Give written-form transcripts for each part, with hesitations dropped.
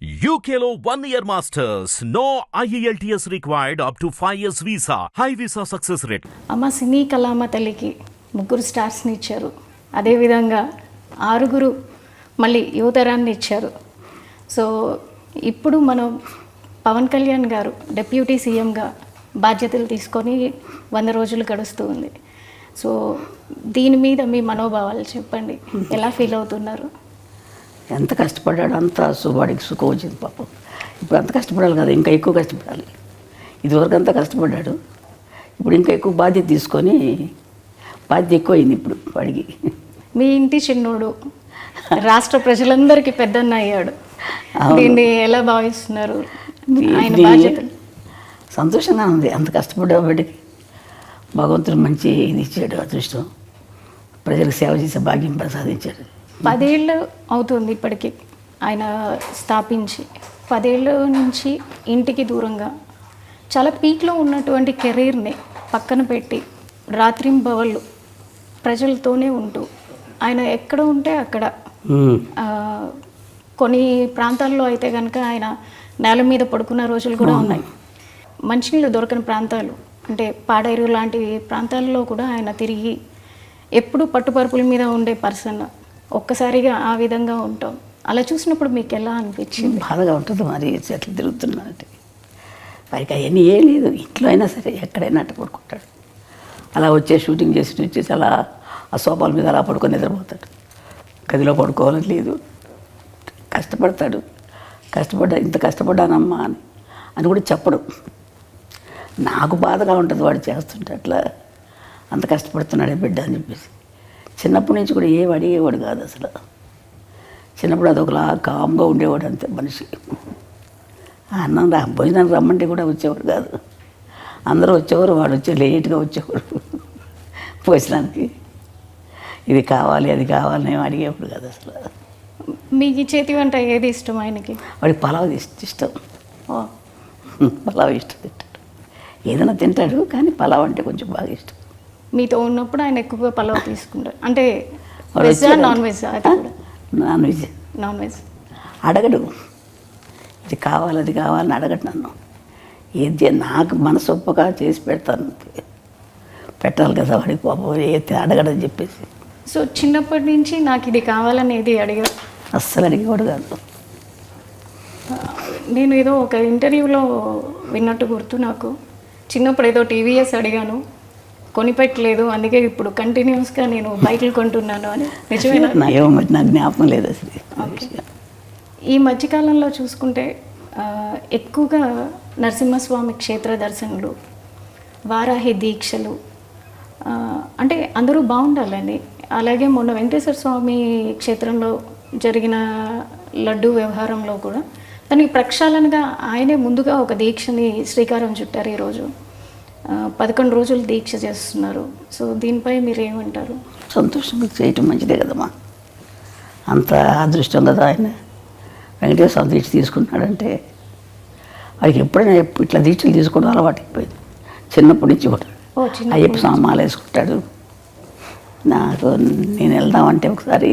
UKLO 1 year masters. No IELTS required up to 5 years visa. High visa success rate. అమ్మ సినీ కళామ తల్లికి 3 స్టార్స్ని ఇచ్చారు. అదేవిధంగా 6 మళ్ళీ యువతరాన్ని ఇచ్చారు. సో ఇప్పుడు మనం పవన్ కళ్యాణ్ గారు డిప్యూటీ సీఎంగా బాధ్యతలు తీసుకొని 100 రోజులు గడుస్తూ ఉంది. సో దీని మీద మీ మనోభావాలు చెప్పండి, ఎలా ఫీల్ అవుతున్నారు? ఎంత కష్టపడ్డాడు అంత వాడికి సుఖం వచ్చింది పాపం. ఇప్పుడు అంత కష్టపడాలి కదా, ఇంకా ఎక్కువ కష్టపడాలి. ఇదివరకు అంతా కష్టపడ్డాడు, ఇప్పుడు ఇంకా ఎక్కువ బాధ్యత తీసుకొని బాధ్యత ఎక్కువ అయింది ఇప్పుడు వాడికి. మీ ఇంటి చిన్నోడు రాష్ట్ర ప్రజలందరికీ పెద్దన్న అయ్యాడు. దీన్ని ఎలా భావిస్తున్నారు? ఆయన బాధ్యతలు సంతోషంగా ఉంది. అంత కష్టపడ్డా వాడికి భగవంతుడు మంచి ఇది ఇచ్చాడు, అదృష్టం. ప్రజలకు సేవ చేసే భాగ్యం ప్రసాదించాడు. 10 ఏళ్ళు అవుతుంది ఇప్పటికి ఆయన స్థాపించి. 10 ఏళ్ళ నుంచి ఇంటికి దూరంగా చాలా పీక్లో ఉన్నటువంటి కెరీర్ని పక్కన పెట్టి రాత్రింబవళ్ళు ప్రజలతోనే ఉంటూ ఆయన ఎక్కడ ఉంటే అక్కడ, కొన్ని ప్రాంతాల్లో అయితే కనుక ఆయన నేల మీద పడుకున్న రోజులు కూడా ఉన్నాయి. మంచినీళ్ళు దొరకని ప్రాంతాలు అంటే పాడేరు లాంటి ప్రాంతాల్లో కూడా ఆయన తిరిగి ఎప్పుడు పట్టుపరుపుల మీద ఉండే పర్సన్. ఒక్కసారిగా ఆ విధంగా ఉంటాం. అలా చూసినప్పుడు మీకు ఎలా అనిపించింది? బాధగా ఉంటుంది. మరి చెట్లు తిరుగుతున్నారంటే వారికి అవన్నీ ఏం లేదు. ఇంట్లో అయినా సరే ఎక్కడైనా అట్ట పడుకుంటాడు. అలా షూటింగ్ చేసి వచ్చేసి అలా ఆ సోఫాల మీద అలా పడుకొని నిద్రపోతాడు. గదిలో పడుకోవాలని లేదు. కష్టపడతాడు. ఇంత కష్టపడ్డానమ్మా అని కూడా చెప్పడు. నాకు బాధగా ఉంటుంది వాడు చేస్తుంటే, అట్లా అంత కష్టపడుతున్నాడే బిడ్డ అని చెప్పేసి. చిన్నప్పటి నుంచి కూడా ఏం అడిగేవాడు కాదు అసలు. చిన్నప్పుడు అదొకలా కామ్గా ఉండేవాడు అంతే మనిషి. అన్నం భోజనానికి రమ్మంటే కూడా వచ్చేవాడు కాదు. అందరూ వచ్చేవారు, వాడు లేట్గా వచ్చేవాడు భోజనానికి. ఇది కావాలి అది కావాలని ఏమి అడిగేవాడు కాదు అసలు. మీకు చేతి వంట ఏది ఇష్టం ఆయనకి? వాడికి పలావ్ ఇష్టం. పలావ్ ఇష్టం తింటాడు. ఏదైనా తింటాడు కానీ పలావ్ అంటే కొంచెం బాగా ఇష్టం. మీతో ఉన్నప్పుడు ఆయన ఎక్కువగా పలావ్ తీసుకుంటారు అంటే వెజ్జా non veg? Non veg. Non veg అడగడు. ఇది కావాలి అది కావాలని అడగడు నన్ను. ఏది నాకు మనసు ఒప్పగా చేసి పెడతాను. పెట్టాలి కదా వాడికి పాపం, ఏది అడగడని చెప్పేసి. సో చిన్నప్పటి నుంచి నాకు ఇది కావాలని ఏది అడిగాడు? అస్సలు అడిగేవాడు కాదు. నేను ఏదో ఒక ఇంటర్వ్యూలో విన్నట్టు గుర్తు నాకు. చిన్నప్పుడు ఏదో టీవీఎస్ అడిగాను, కొనిపెట్టలేదు, అందుకే ఇప్పుడు కంటిన్యూస్గా నేను బైకులు కొంటున్నాను అని. నిజమేనా? ఏమో మరి నాకు జ్ఞాపకం లేదు అసలు. ఈ మధ్యకాలంలో చూసుకుంటే ఎక్కువగా నరసింహస్వామి క్షేత్ర దర్శనలు, వారాహి దీక్షలు, అంటే అందరూ బాగుండాలని. అలాగే మొన్న వెంకటేశ్వర స్వామి క్షేత్రంలో జరిగిన లడ్డు వ్యవహారంలో కూడా దానికి ప్రక్షాళనగా ఆయనే ముందుగా ఒక దీక్షని శ్రీకారం చుట్టారు. ఈరోజు 11 రోజులు దీక్ష చేస్తున్నారు. సో దీనిపై మీరు ఏమంటారు? సంతోషంగా చేయటం మంచిదే కదమ్మా. అంత అదృష్టం కదా ఆయన. వెంకటేశ్వర స్వామి దీక్ష తీసుకున్నాడంటే వాడికి ఎప్పుడైనా ఇట్లా దీక్షలు తీసుకోవడం అలవాటు అయిపోయింది చిన్నప్పటి నుంచి కూడా. అయ్యప్ప స్వామి మాల వేసుకుంటాడు. నాకు నేను వెళ్దామంటే ఒకసారి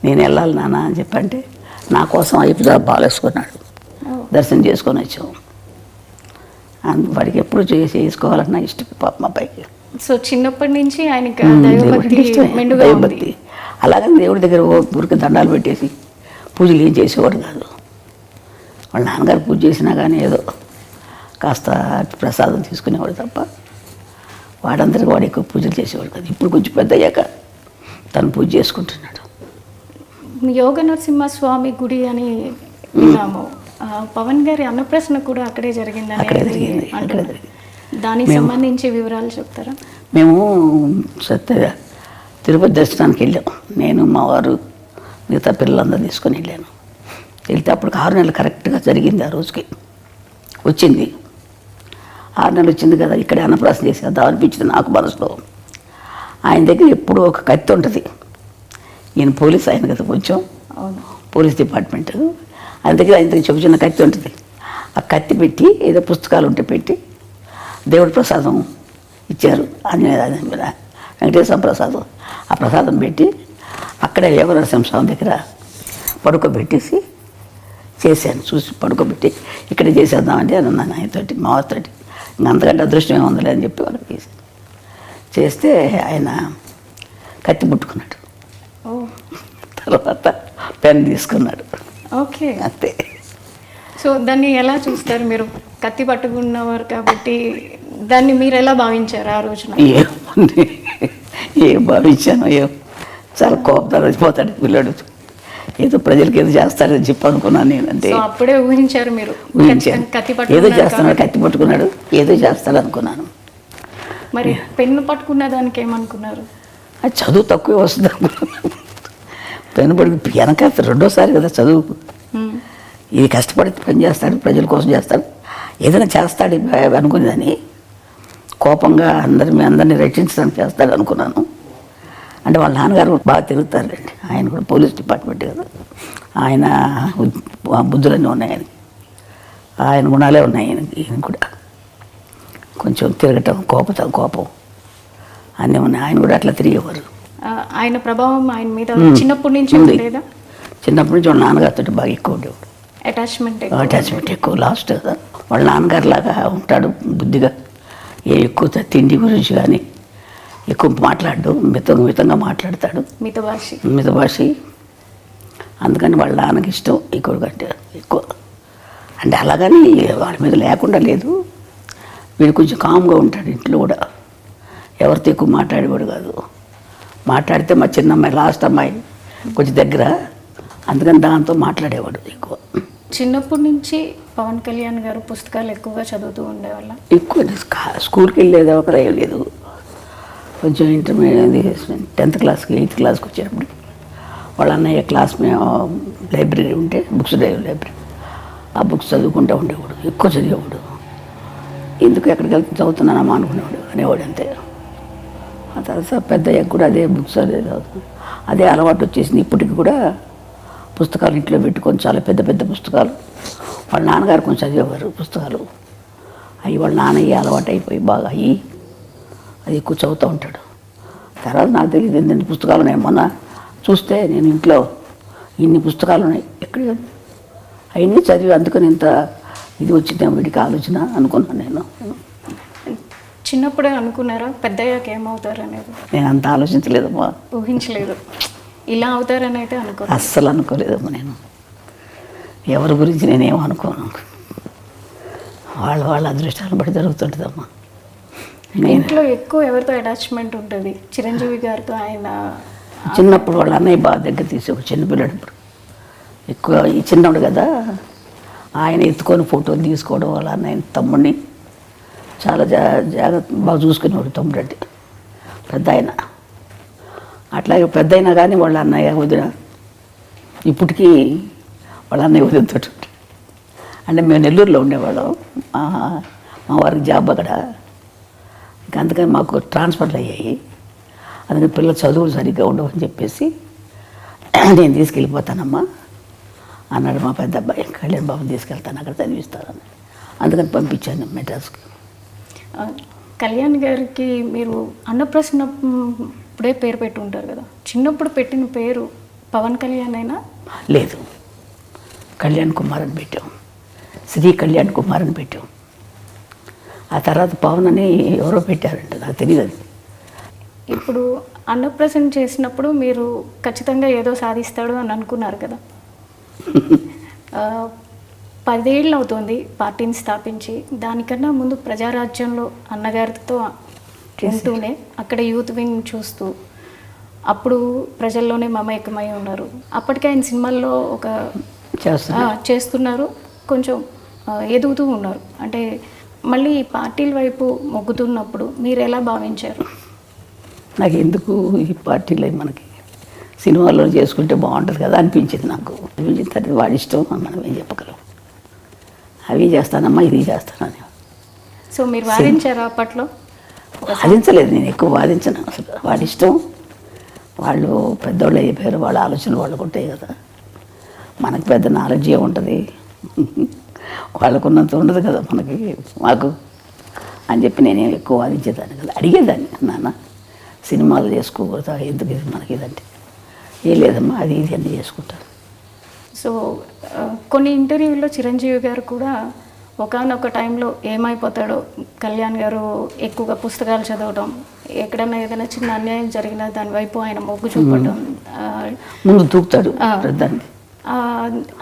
నేను వెళ్ళాలి నాన్న అని చెప్పంటే నా కోసం అయ్యప్ప స్వామి మాల వేసుకున్నాడు. దర్శనం చేసుకొని వచ్చాము. వాడికి ఎప్పుడు చేసుకోవాలన్నా ఇష్టం పాప మా అబ్బాయికి. సో చిన్నప్పటి నుంచి ఆయనకి దైవభక్తి. అలాగని దేవుడి దగ్గర ఊరికి దండాలు పెట్టేసి పూజలు ఏం చేసేవాడు కాదు. వాళ్ళ నాన్నగారు పూజ చేసినా కానీ ఏదో కాస్త ప్రసాదం తీసుకునేవాడు తప్ప వాడందరికీ వాడు ఎక్కువ పూజలు చేసేవాడు కాదు. ఇప్పుడు కొంచెం పెద్ద అయ్యాక తను పూజ చేసుకుంటున్నాడు. యోగ నరసింహస్వామి గుడి అని విన్నాము. పవన్ గారి అన్నప్రసన్న కూడా అక్కడే జరిగింది. దానికి సంబంధించి వివరాలు చెప్తారా? మేము తిరుపతి దర్శనానికి వెళ్ళాం. నేను మా వారు మిగతా పిల్లలందరూ తీసుకొని వెళ్ళాను. వెళ్తే అప్పుడు 6 నెలలు కరెక్ట్గా జరిగింది. ఆ రోజుకి వచ్చింది. 6 నెలలు వచ్చింది కదా, ఇక్కడే అన్నప్రాసన చేసేద్దాం అనిపించింది నాకు మనసులో. ఆయన దగ్గర ఎప్పుడూ ఒక కత్తి ఉంటుంది. ఈయన పోలీస్ ఆయన కదా, కొంచెం పోలీస్ డిపార్ట్మెంట్. ఆయన దగ్గర చిన్న కత్తి ఉంటుంది. ఆ కత్తి పెట్టి ఏదో పుస్తకాలు ఉంటే పెట్టి దేవుడి ప్రసాదం ఇచ్చారు. వెంకటేశ్వర ప్రసాదం. ఆ ప్రసాదం పెట్టి అక్కడే యోగ నరసింహస్వామి దగ్గర పడుకోబెట్టేసి చేశాను. చూసి పడుకోబెట్టి ఇక్కడ చేసేద్దామంటే అని అన్నాను ఆయనతోటి, మా వారితోటి. ఇంకా అంతకంటే అదృష్టం ఏముందిలే అని చెప్పి వాళ్ళకి చేశాను. చేస్తే ఆయన కత్తి పుట్టుకున్నాడు. ఓ తర్వాత పెన్ తీసుకున్నాడు, ఓకే. అంతే. సో దాన్ని ఎలా చూస్తారు మీరు? కత్తి పట్టుకున్నవారు కాబట్టి దాన్ని మీరు ఎలా భావించారు ఆ రోజున? ఏముంది, ఏం భావించాను, చాలా కోపం వచ్చిపోతాడు పిల్లడు, ఏదో ప్రజలకి ఏదో చేస్తాడని చెప్పి అనుకున్నాను నేను. అంటే సో అప్పుడే ఊహించారు మీరు ఊహించాను, కత్తి ఏదో పట్టుకున్నారు చేస్తున్నాడు, కత్తి పట్టుకున్నాడు, ఏదో చేస్తాడు అనుకున్నాను. మరి పెన్ను పట్టుకున్న దానికి ఏమనుకున్నారు? అది చదువు తక్కువే వస్తుంది అనుకున్నాను. పెన్ను పడుకు వెనక రెండోసారి కదా చదువు. ఇది కష్టపడి పని చేస్తాడు, ప్రజల కోసం చేస్తాడు, ఏదైనా చేస్తాడు అనుకునేదని. కోపంగా అందరినీ రక్షించడానికి చేస్తాడు అనుకున్నాను. అంటే వాళ్ళ నాన్నగారు బాగా తిరుగుతారండి, ఆయన కూడా పోలీస్ డిపార్ట్మెంట్ కదా, ఆయన బుద్ధులన్నీ ఉన్నాయి ఆయనకి, ఆయన గుణాలే ఉన్నాయి ఈయన కూడా. కొంచెం తిరగటం, కోపం అన్నీ ఉన్నాయి. ఆయన కూడా అట్లా తిరిగేవారు. ఆయన ప్రభావం ఆయన మీద చిన్నప్పటి నుంచి ఉంది. లేదా? చిన్నప్పటి నుంచి వాళ్ళ నాన్నగారితో బాగా ఎక్కువ ఉండేవాడు, అటాచ్మెంట్ ఎక్కువ. లాస్ట్ కదా వాళ్ళ నాన్నగారు లాగా ఉంటాడు, బుద్ధిగా. ఎక్కువ తిండి గురించి కానీ ఎక్కువ మాట్లాడు, మితంగా మాట్లాడతాడు, మితభాషి. అందుకని వాళ్ళ నాన్నకి ఇష్టం ఎక్కువ కంటే ఎక్కువ. అంటే అలాగని వాళ్ళ మీద లేకుండా లేదు, వీడు కొంచెం కామ్గా ఉంటాడు ఇంట్లో కూడా, ఎవరితో ఎక్కువ మాట్లాడేవాడు కాదు. మాట్లాడితే మా చిన్న అమ్మాయి, లాస్ట్ అమ్మాయి కొంచెం దగ్గర, అందుకని దాంతో మాట్లాడేవాడు ఎక్కువ. చిన్నప్పటి నుంచి పవన్ కళ్యాణ్ గారు పుస్తకాలు ఎక్కువగా చదువుతూ ఉండేవాళ్ళ? ఎక్కువ స్కూల్కి వెళ్ళేది ఒక లేదు. కొంచెం ఇంటర్మీడియట్ 10th క్లాస్కి 8th క్లాస్కి వచ్చేటప్పుడు వాళ్ళ అన్నయ్య క్లాస్ మేము లైబ్రరీ ఉంటే, బుక్స్ లైబ్రరీ, ఆ బుక్స్ చదువుకుంటూ ఉండేవాడు, ఎక్కువ చదివేవాడు. ఎందుకు ఎక్కడికి వెళ్తే చదువుతున్నానమ్మా అనుకునేవాడు, అనేవాడు అంతే. ఆ తర్వాత పెద్దయ్యాక కూడా అదే బుక్స్ అదే అలవాటు వచ్చేసింది. ఇప్పటికి కూడా పుస్తకాలు ఇంట్లో పెట్టుకొని, చాలా పెద్ద పెద్ద పుస్తకాలు. వాళ్ళ నాన్నగారు కొంచెం చదివేవారు పుస్తకాలు, అవి వాళ్ళ నాన్నయ్య అలవాటు అయిపోయి బాగా అయ్యి అది ఎక్కువ చదువుతూ ఉంటాడు. తర్వాత నాకు తెలియదు ఎన్ని పుస్తకాలు ఉన్నాయి. మొన్న చూస్తే నేను ఇంట్లో ఇన్ని పుస్తకాలు ఉన్నాయి, ఎక్కడ అవన్నీ చదివి అందుకని ఇంత ఇది వచ్చింది వీడికి ఆలోచన అనుకున్నాను నేను. చిన్నప్పుడే అనుకున్నారా పెద్దయ్యాక ఏమవుతారు అనేది? నేను అంత ఆలోచించలేదమ్మా, ఊహించలేదు ఇలా అవుతారని అయితే అస్సలు అనుకోలేదమ్మా. నేను ఎవరి గురించి నేనేమో అనుకోను, వాళ్ళ అదృష్టాలను బట్టి జరుగుతుంటుందమ్మా. ఇంట్లో ఎక్కువ ఎవరితో అటాచ్మెంట్ ఉంటుంది? చిరంజీవి గారితో. ఆయన చిన్నప్పుడు వాళ్ళ అన్నయ్య బాగా దగ్గర తీసేవాడు, చిన్నపిల్లడు. ఇప్పుడు ఎక్కువ ఈ చిన్నవాడు కదా, ఆయన ఎత్తుకొని ఫోటోలు తీసుకోవడం, వాళ్ళ అన్నయ్య తమ్ముడిని చాలా జాగ్రత్త బాగా చూసుకునేవాడు. తమ్ముడు అంటే పెద్ద ఆయన, అట్లాగే పెద్ద అయినా కానీ వాళ్ళ అన్నయ్య వదిన ఇప్పటికీ వాళ్ళ అన్నయ్య వదినతోటి. అంటే మేము నెల్లూరులో ఉండేవాళ్ళం, మా వారికి జాబ్ అక్కడ. ఇంకా అందుకని మాకు ట్రాన్స్ఫర్లు అయ్యాయి. అందుకని పిల్లలు చదువులు సరిగ్గా ఉండవని చెప్పేసి నేను తీసుకెళ్ళిపోతానమ్మా అన్నాడు మా పెద్ద అబ్బాయి. కళ్యాణ్ బాబుని తీసుకెళ్తాను, అక్కడ చదివిస్తానని. అందుకని పంపించాను మెడ్రాస్కి. కళ్యాణ్ గారికి మీరు అన్నప్రసన్న ఇప్పుడే పేరు పెట్టి ఉంటారు కదా, చిన్నప్పుడు పెట్టిన పేరు పవన్ కళ్యాణ్ అయినా? లేదు, కళ్యాణ్ కుమార్ అని పెట్టాం, శ్రీ కళ్యాణ్ కుమార్ అని పెట్టాం. ఆ తర్వాత పవన్ అని ఎవరో పెట్టారంట, నాకు తెలియదు అది. ఇప్పుడు అన్నప్రసన్న చేసినప్పుడు మీరు ఖచ్చితంగా ఏదో సాధిస్తాడు అని అనుకున్నారు కదా. 10 ఏళ్ళు అవుతుంది పార్టీని స్థాపించి. దానికన్నా ముందు ప్రజారాజ్యంలో అన్నగారితో ఉంటూనే అక్కడ యూత్ వింగ్ చూస్తూ అప్పుడు ప్రజల్లోనే మమేకమై ఉన్నారు. అప్పటికే ఆయన సినిమాల్లో ఒక చేస్తున్నారు, కొంచెం ఎదుగుతూ ఉన్నారు. అంటే మళ్ళీ ఈ పార్టీల వైపు మొగ్గుతున్నప్పుడు మీరు ఎలా భావించారు? నాకు ఎందుకు ఈ పార్టీలో మనకి సినిమాల్లో చేసుకుంటే బాగుంటుంది కదా అనిపించింది నాకు. అనిపించిన తర్వాత వాడి ఇష్టం, మనం ఏం చెప్పగలం. అవి చేస్తానమ్మా, ఇది చేస్తానని. సో మీరు వాదించారా అప్పట్లో? వాదించలేదు, నేను ఎక్కువ వాదించను అసలు. వాడి ఇష్టం, వాళ్ళు పెద్దవాళ్ళు అయిపోయారు, వాళ్ళ ఆలోచనలు వాళ్ళకు ఉంటాయి కదా. మనకు పెద్ద నాలెడ్జ్ ఏముంటుంది, వాళ్ళకున్నంత ఉండదు కదా మనకి, మాకు అని చెప్పి నేనేం ఎక్కువ వాదించేదాన్ని కదా. అడిగేదాన్ని, నాన్న సినిమాలు చేసుకోకూడదా, ఎందుకు ఇది మనకి ఇదంటే, ఏం లేదమ్మా అది ఇది అన్నీ చేసుకుంటాను. సో కొన్ని ఇంటర్వ్యూల్లో చిరంజీవి గారు కూడా ఒకానొక టైంలో ఏమైపోతాడో, కళ్యాణ్ గారు ఎక్కువగా పుస్తకాలు చదవడం, ఎక్కడన్నా ఏదైనా చిన్న అన్యాయం జరిగినా దాని వైపు ఆయన మొగ్గు చూపడం, ముందు తూకుతాడు.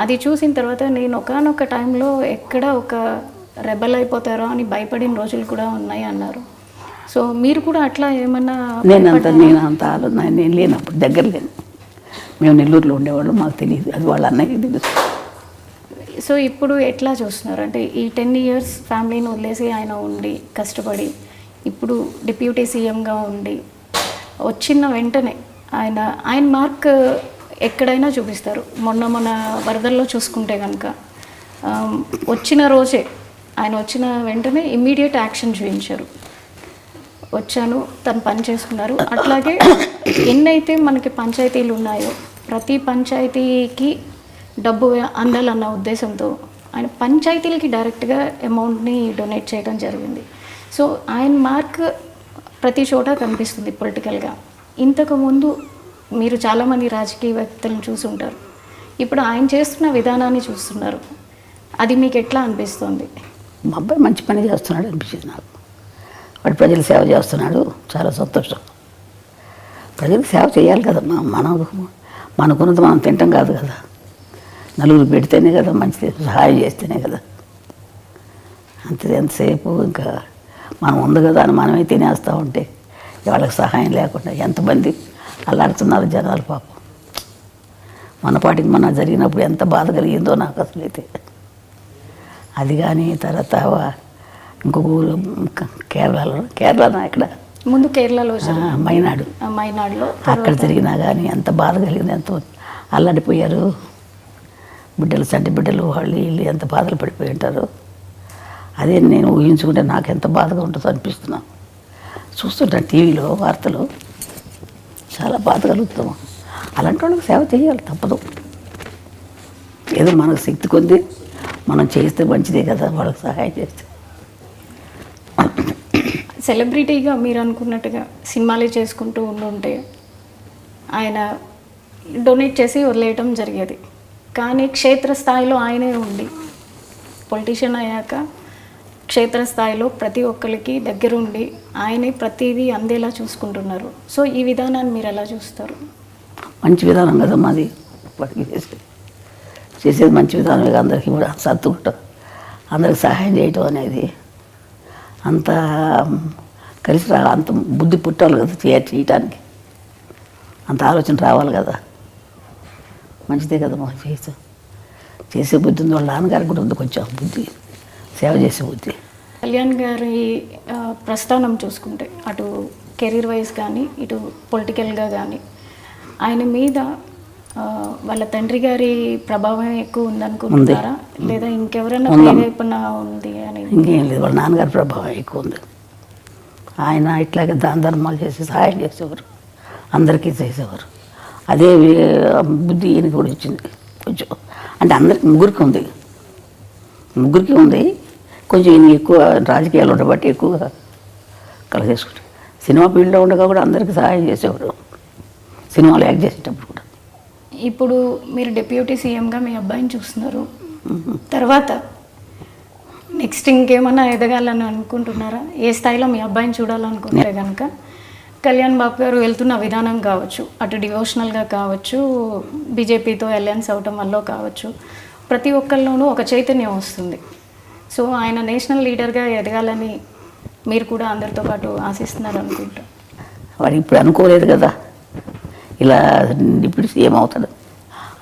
అది చూసిన తర్వాత నేను ఒకానొక టైంలో ఎక్కడ ఒక రెబల్ అయిపోతారో అని భయపడిన రోజులు కూడా ఉన్నాయి అన్నారు. సో మీరు కూడా అట్లా ఏమన్నా? నేను లేనప్పుడు దగ్గర లేను, మేము నెల్లూరులో ఉండేవాళ్ళు, మాకు తెలియదు, అది వాళ్ళ అన్నయ్య తెలుసు. సో ఇప్పుడు ఎట్లా చూస్తున్నారు అంటే ఈ 10 years ఫ్యామిలీని వదిలేసి ఆయన ఉండి కష్టపడి ఇప్పుడు డిప్యూటీ సీఎంగా ఉండి వచ్చిన వెంటనే ఆయన మార్క్ ఎక్కడైనా చూపిస్తారు. మొన్న వరదల్లో చూసుకుంటే కనుక వచ్చిన రోజే ఆయన వచ్చిన వెంటనే ఇమ్మీడియట్ యాక్షన్ చూపించారు. వచ్చాను, తను పని చేసుకున్నారు. అట్లాగే ఎన్నైతే మనకి పంచాయతీలు ఉన్నాయో ప్రతి పంచాయతీకి డబ్బు అందాలన్న ఉద్దేశంతో ఆయన పంచాయతీలకి డైరెక్ట్గా అమౌంట్ని డొనేట్ చేయడం జరిగింది. సో ఆయన మార్క్ ప్రతి చోట కనిపిస్తుంది పొలిటికల్గా. ఇంతకుముందు మీరు చాలామంది రాజకీయ వ్యక్తులను చూసుంటారు, ఇప్పుడు ఆయన చేస్తున్న విధానాన్ని చూస్తున్నారు, అది మీకు ఎట్లా అనిపిస్తుంది? మా అబ్బాయి మంచి పని చేస్తున్నాడు అనిపించింది నాకు. వాడు ప్రజలు సేవ చేస్తున్నాడు, చాలా సంతోషం. ప్రజలకు సేవ చేయాలి కదమ్మా, మనకున్నది మనం తింటాం కాదు కదా, నలుగురు పెడితేనే కదా మంచిది, సహాయం చేస్తేనే కదా. అంతే, ఎంతసేపు ఇంకా మనం ఉంది కదా అని మనమే తినేస్తూ ఉంటే వాళ్ళకి సహాయం లేకుండా ఎంతమంది అల్లాడుతున్నారు జనాలు పాపం. మన పాటికి మన జరిగినప్పుడు ఎంత బాధ కలిగిందో నాకు అసలు అయితే. అది కానీ తర్వాత ఇంకొక ఊరు కేరళలో ఇక్కడ ముందు కేరళలో మైనాడులో అక్కడ జరిగినా కానీ ఎంత బాధ కలిగింది, ఎంతో అల్లాడిపోయారు బిడ్డలు, చంటి బిడ్డలు, వాళ్ళు వీళ్ళు ఎంత బాధలు పడిపోయి ఉంటారు. అదే నేను ఊహించుకుంటే నాకు ఎంత బాధగా ఉంటుందో అనిపిస్తున్నాను. చూస్తుంటాను టీవీలో వార్తలు, చాలా బాధ కలుగుతాము. అలాంటి వాళ్ళకి సేవ చేయాలి, తప్పదు. ఏదో మనకు శక్తి కొద్ది మనం చేస్తే మంచిదే కదా, వాళ్ళకి సహాయం చేస్తే. సెలబ్రిటీగా మీరు అనుకున్నట్టుగా సినిమాలే చేసుకుంటూ ఉండుంటే ఆయన డొనేట్ చేసి వదిలేయటం జరిగేది. కానీ క్షేత్రస్థాయిలో ఆయనే ఉండి పొలిటీషియన్ అయ్యాక క్షేత్రస్థాయిలో ప్రతి ఒక్కరికి దగ్గరుండి ఆయనే ప్రతిదీ అందేలా చూసుకుంటున్నారు. సో ఈ విధానాన్ని మీరు ఎలా చూస్తారు? మంచి విధానం కదా మాది, వాటికి చేసేది మంచి విధానమే. అందరికీ కూడా సర్దుకుంటాం, అందరికి సహాయం చేయటం అనేది అంత కలిసి అంత బుద్ధి పుట్టాలి కదా చేయటానికి, అంత ఆలోచన రావాలి కదా. మంచిదే కదా మాకు చేసే బుద్ధి ఉంది. వాళ్ళ నాన్నగారికి కూడా ఉంది కొంచెం బుద్ధి, సేవ చేసే బుద్ధి. కళ్యాణ్ గారి ప్రస్థానం చూసుకుంటే అటు కెరీర్ వైజ్ కానీ ఇటు పొలిటికల్గా కానీ ఆయన మీద వాళ్ళ తండ్రి గారి ప్రభావం ఎక్కువ ఉందనుకుంటున్నారా, లేదా ఇంకెవరైనా ప్రేరేపణ ఉంది అని? ఇంకేం లేదు, వాళ్ళ నాన్నగారి ప్రభావం ఎక్కువ ఉంది. ఆయన ఇట్లాగే దాన ధర్మాలు చేసి సహాయం చేసేవారు, అందరికీ చేసేవారు. అదే బుద్ధి ఈయనకి కూడా వచ్చింది కొంచెం. అంటే అందరికి ముగ్గురికి ఉంది కొంచెం. ఈయన ఎక్కువ రాజకీయాలు ఉండబట్టి ఎక్కువగా కలిసేసుకుంటారు. సినిమా ఫీల్డ్లో ఉండగా కూడా అందరికీ సహాయం చేసేవారు, సినిమాలు యాక్ట్ చేసేటప్పుడు కూడా. ఇప్పుడు మీరు డిప్యూటీ సీఎంగా మీ అబ్బాయిని చూస్తున్నారు, తర్వాత నెక్స్ట్ ఇంకేమన్నా ఎదగాలని అనుకుంటున్నారా? ఏ స్థాయిలో మీ అబ్బాయిని చూడాలనుకుంటే కనుక కళ్యాణ్ బాబు గారు వెళ్తున్న విధానం కావచ్చు, అటు డివోషనల్గా కావచ్చు, బీజేపీతో అలయన్స్ అవటం వల్ల కావచ్చు, ప్రతి ఒక్కరిలోనూ ఒక చైతన్యం వస్తుంది. సో ఆయన నేషనల్ లీడర్గా ఎదగాలని మీరు కూడా అందరితో పాటు ఆశిస్తున్నారు అనుకుంటా. వాడు ఇప్పుడు అనుకోలేదు కదా ఇలా ఇప్పుడు సీఎం అవుతాడు,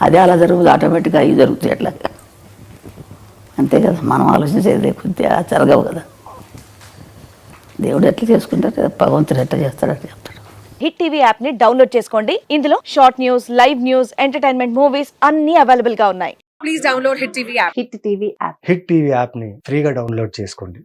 అదే అలా జరుగుతుంది, ఆటోమేటిక్గా అవి జరుగుతాయి అట్లా. అంతే కదా, మనం ఆలోచించేది కొద్దిగా జరగవు కదా. దేవుడు ఎట్లా చేసుకుంటారు, భగవంతుడు ఎట్లా చేస్తాడు అట్లా చెప్తాడు. హిట్ టీవీ యాప్ ని డౌన్లోడ్ చేసుకోండి. ఇందులో short news, live news, entertainment movies అన్ని అవైలబుల్ గా ఉన్నాయి. Please download hit TV app. Hit TV app. Hit TV యాప్ని ఫ్రీగా డౌన్లోడ్ చేసుకోండి.